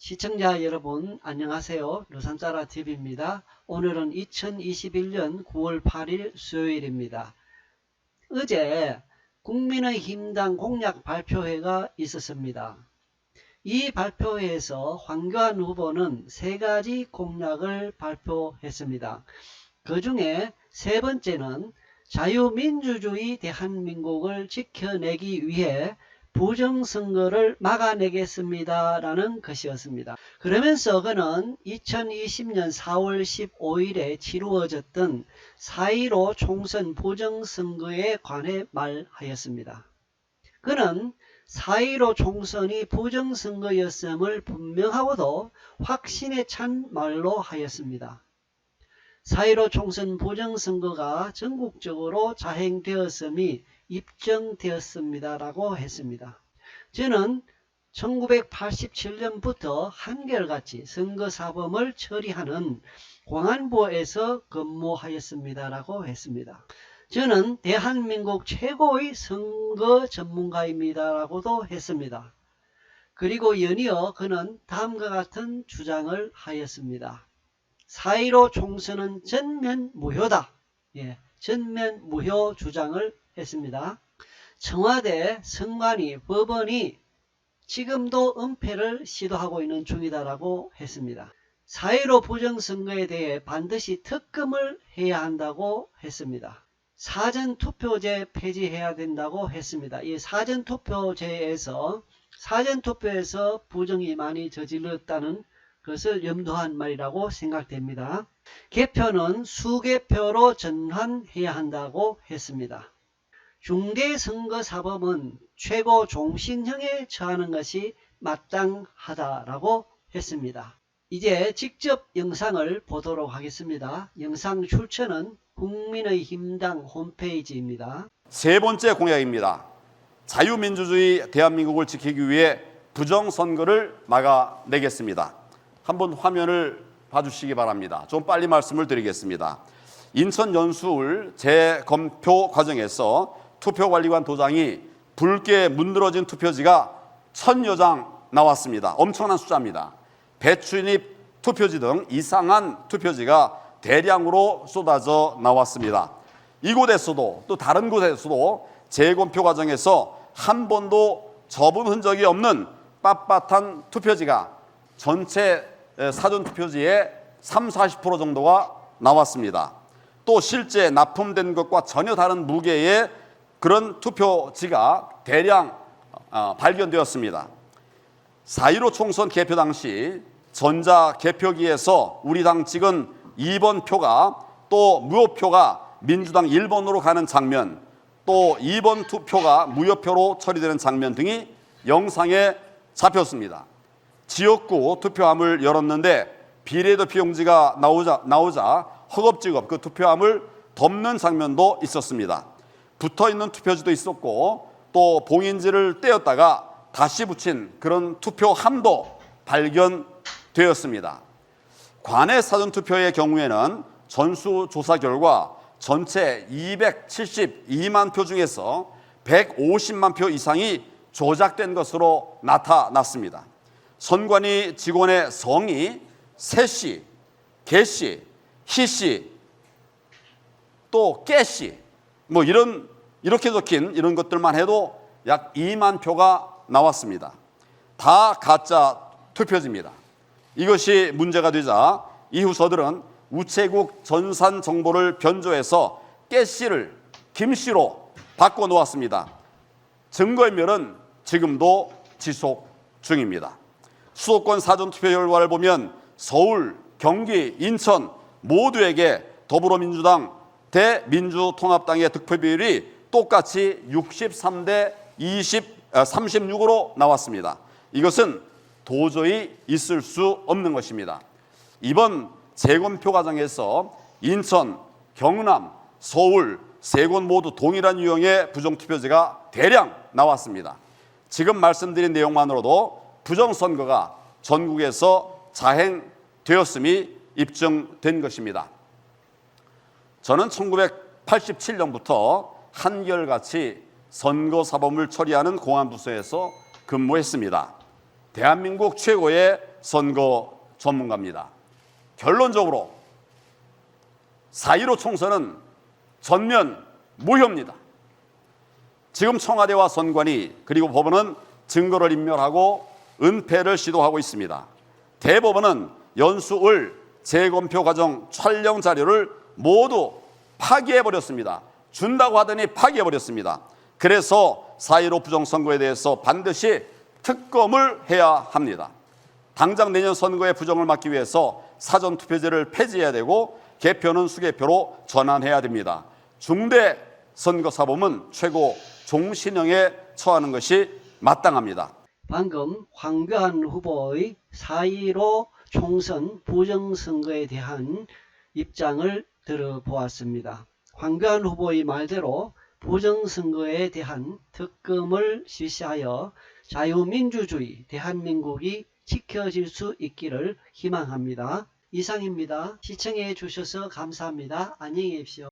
시청자 여러분 안녕하세요. 르산짜라TV입니다. 오늘은 2021년 9월 8일 수요일입니다. 어제 국민의힘당 공약 발표회가 있었습니다. 이 발표회에서 황교안 후보는 3가지 공약을 발표했습니다. 그 중에 세 번째는 자유민주주의 대한민국을 지켜내기 위해 부정선거를 막아내겠습니다 라는 것이었습니다. 그러면서 그는 2020년 4월 15일에 치루어졌던 4.15 총선 부정선거에 관해 말하였습니다. 그는 4.15 총선이 부정선거였음을 분명하고도 확신에 찬 말로 하였습니다. 4.15 총선 부정선거가 전국적으로 자행되었음이 입증되었습니다라고 했습니다. 저는 1987년부터 한결같이 선거사범을 처리하는 공안부에서 근무하였습니다라고 했습니다. 저는 대한민국 최고의 선거 전문가입니다라고도 했습니다. 그리고 연이어 그는 다음과 같은 주장을 하였습니다. 4.15 총선은 전면 무효다. 전면 무효 주장을 했습니다. 청와대, 선관위, 법원이 지금도 은폐를 시도하고 있는 중이다라고 했습니다. 4.15 부정선거에 대해 반드시 특검을 해야 한다고 했습니다. 사전투표제 폐지해야 된다고 했습니다. 이 사전투표제에서 사전투표에서 부정이 많이 저질렀다는 것을 염두한 말이라고 생각됩니다. 개표는 수개표로 전환해야 한다고 했습니다. 중대선거사범은 최고 종신형에 처하는 것이 마땅하다라고 했습니다. 이제 직접 영상을 보도록 하겠습니다. 영상 출처는 국민의힘당 홈페이지입니다. 세 번째 공약입니다. 자유민주주의 대한민국을 지키기 위해 부정선거를 막아내겠습니다. 한번 화면을 봐주시기 바랍니다. 좀 빨리 말씀을 드리겠습니다. 인천 연수울 재검표 과정에서 투표관리관 도장이 붉게 문드러진 투표지가 1000여 장 나왔습니다. 엄청난 숫자입니다. 배추잎 투표지 등 이상한 투표지가 대량으로 쏟아져 나왔습니다. 이곳에서도 또 다른 곳에서도 재검표 과정에서 한 번도 접은 흔적이 없는 빳빳한 투표지가 전체 사전투표지의 30-40% 정도가 나왔습니다. 또 실제 납품된 것과 전혀 다른 무게의 그런 투표지가 대량 발견되었습니다. 4.15 총선 개표 당시 전자개표기에서 우리 당 찍은 2번 표가 또 무효표가 민주당 1번으로 가는 장면, 또 2번 투표가 무효표로 처리되는 장면 등이 영상에 잡혔습니다. 지역구 투표함을 열었는데 비례대표용지가 나오자 허겁지겁 그 투표함을 덮는 장면도 있었습니다. 붙어있는 투표지도 있었고 또 봉인지를 떼었다가 다시 붙인 그런 투표함도 발견되었습니다. 관내 사전투표의 경우에는 전수조사 결과 전체 272만 표 중에서 150만 표 이상이 조작된 것으로 나타났습니다. 선관위 직원의 성이 세씨, 개씨, 희씨, 또 깨씨 이렇게 적힌 이런 것들만 해도 약 2만 표가 나왔습니다. 다 가짜 투표지입니다. 이것이 문제가 되자 이후 저들은 우체국 전산 정보를 변조해서 깨씨를 김씨로 바꿔놓았습니다. 증거인멸은 지금도 지속 중입니다. 수도권 사전투표 결과를 보면 서울, 경기, 인천 모두에게 더불어민주당 대 민주통합당의 득표 비율이 똑같이 63대 36으로 나왔습니다. 이것은 도저히 있을 수 없는 것입니다. 이번 재검표 과정에서 인천, 경남, 서울 세 곳 모두 동일한 유형의 부정투표지가 대량 나왔습니다. 지금 말씀드린 내용만으로도 부정선거가 전국에서 자행되었음이 입증된 것입니다. 저는 1987년부터 한결같이 선거사범을 처리하는 공안부서에서 근무했습니다. 대한민국 최고의 선거 전문가입니다. 결론적으로 4.15 총선은 전면 무효입니다. 지금 청와대와 선관위 그리고 법원은 증거를 인멸하고 은폐를 시도하고 있습니다. 대법원은 연수을 재검표 과정 촬영 자료를 모두 파기해버렸습니다. 준다고 하더니 파기해버렸습니다. 그래서 4.15 부정선거에 대해서 반드시 특검을 해야 합니다. 당장 내년 선거의 부정을 막기 위해서 사전투표제를 폐지해야 되고 개표는 수개표로 전환해야 됩니다. 중대선거사범은 최고 종신형에 처하는 것이 마땅합니다. 방금 황교안 후보의 4.15 총선 부정선거에 대한 입장을 들어보았습니다. 황교안 후보의 말대로 부정선거에 대한 특검을 실시하여 자유민주주의 대한민국이 지켜질 수 있기를 희망합니다. 이상입니다. 시청해 주셔서 감사합니다. 안녕히 계십시오.